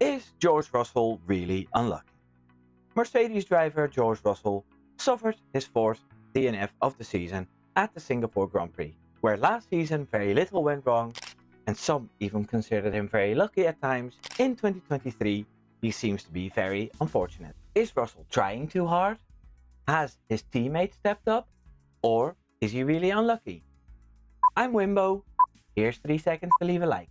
Is George Russell really unlucky? Mercedes driver George Russell suffered his fourth DNF of the season at the Singapore Grand Prix, where last season very little went wrong, and some even considered him very lucky at times. In 2023, he seems to be very unfortunate. Is Russell trying too hard? Has his teammate stepped up? Or is he really unlucky? I'm Wimbo. Here's 3 seconds to leave a like.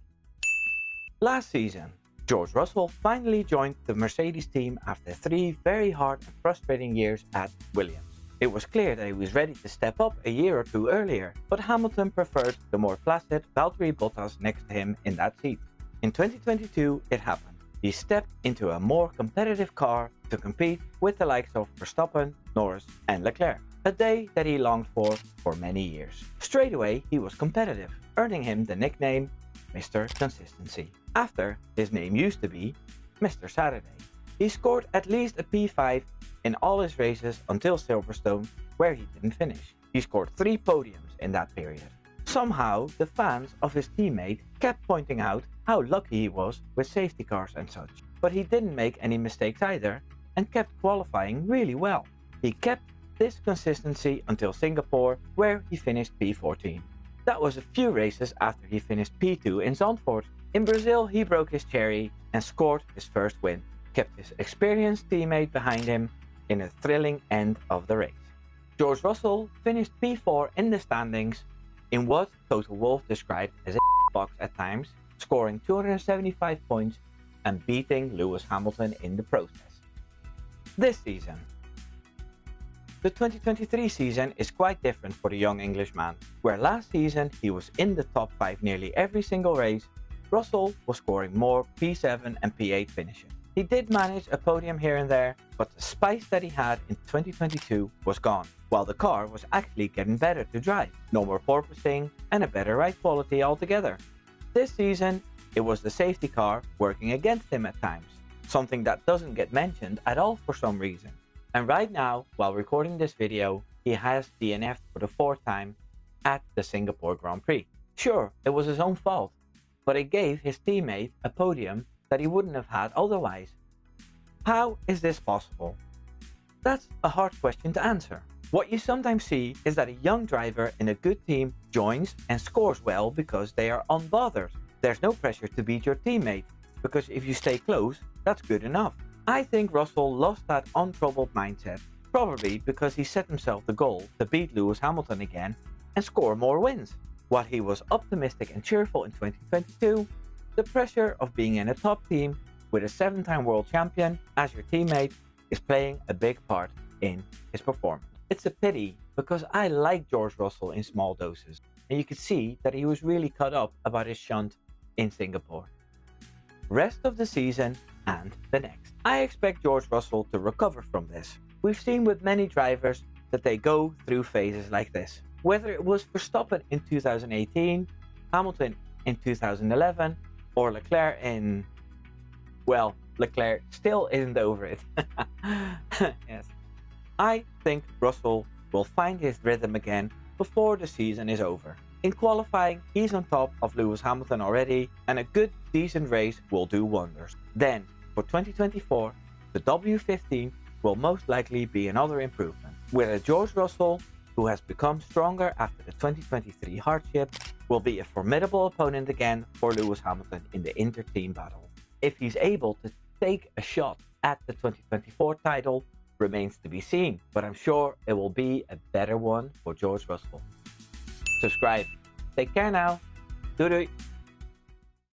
Last season, George Russell finally joined the Mercedes team after 3 very hard and frustrating years at Williams. It was clear that he was ready to step up a year or two earlier, but Hamilton preferred the more placid Valtteri Bottas next to him in that seat. In 2022, it happened. He stepped into a more competitive car to compete with the likes of Verstappen, Norris and Leclerc, a day that he longed for many years. Straight away, he was competitive, earning him the nickname Mr. Consistency, after his name used to be Mr. Saturday. He scored at least a P5 in all his races until Silverstone, where he didn't finish. He scored 3 podiums in that period. Somehow, the fans of his teammate kept pointing out how lucky he was with safety cars and such. But he didn't make any mistakes either and kept qualifying really well. He kept this consistency until Singapore, where he finished P14. That was a few races after he finished P2 in Zandvoort. In Brazil, he broke his cherry and scored his first win, kept his experienced teammate behind him in a thrilling end of the race. George Russell finished P4 in the standings in what Toto Wolff described as a box at times, scoring 275 points and beating Lewis Hamilton in the process. This season, the 2023 season is quite different for the young Englishman. Where last season he was in the top 5 nearly every single race, Russell was scoring more P7 and P8 finishes. He did manage a podium here and there, but the spice that he had in 2022 was gone, while the car was actually getting better to drive, no more porpoising and a better ride quality altogether. This season, it was the safety car working against him at times, something that doesn't get mentioned at all for some reason. And right now, while recording this video, he has DNF'd for the 4th time at the Singapore Grand Prix. Sure, it was his own fault, but it gave his teammate a podium that he wouldn't have had otherwise. How is this possible? That's a hard question to answer. What you sometimes see is that a young driver in a good team joins and scores well because they are unbothered. There's no pressure to beat your teammate, because if you stay close, that's good enough. I think Russell lost that untroubled mindset, probably because he set himself the goal to beat Lewis Hamilton again and score more wins. While he was optimistic and cheerful in 2022, the pressure of being in a top team with a 7-time world champion as your teammate is playing a big part in his performance. It's a pity, because I like George Russell in small doses, and you could see that he was really cut up about his shunt in Singapore. Rest of the season and the next, I expect George Russell to recover from this. We've seen with many drivers that they go through phases like this. Whether it was Verstappen in 2018, Hamilton in 2011, or Leclerc in... well, Leclerc still isn't over it. Yes. I think Russell will find his rhythm again before the season is over. In qualifying, he's on top of Lewis Hamilton already, and a good, decent race will do wonders. Then, for 2024, the W15 will most likely be another improvement, where a George Russell, who has become stronger after the 2023 hardship, will be a formidable opponent again for Lewis Hamilton in the inter-team battle. If he's able to take a shot at the 2024 title remains to be seen, but I'm sure it will be a better one for George Russell. Subscribe. Take care now. Doei doei.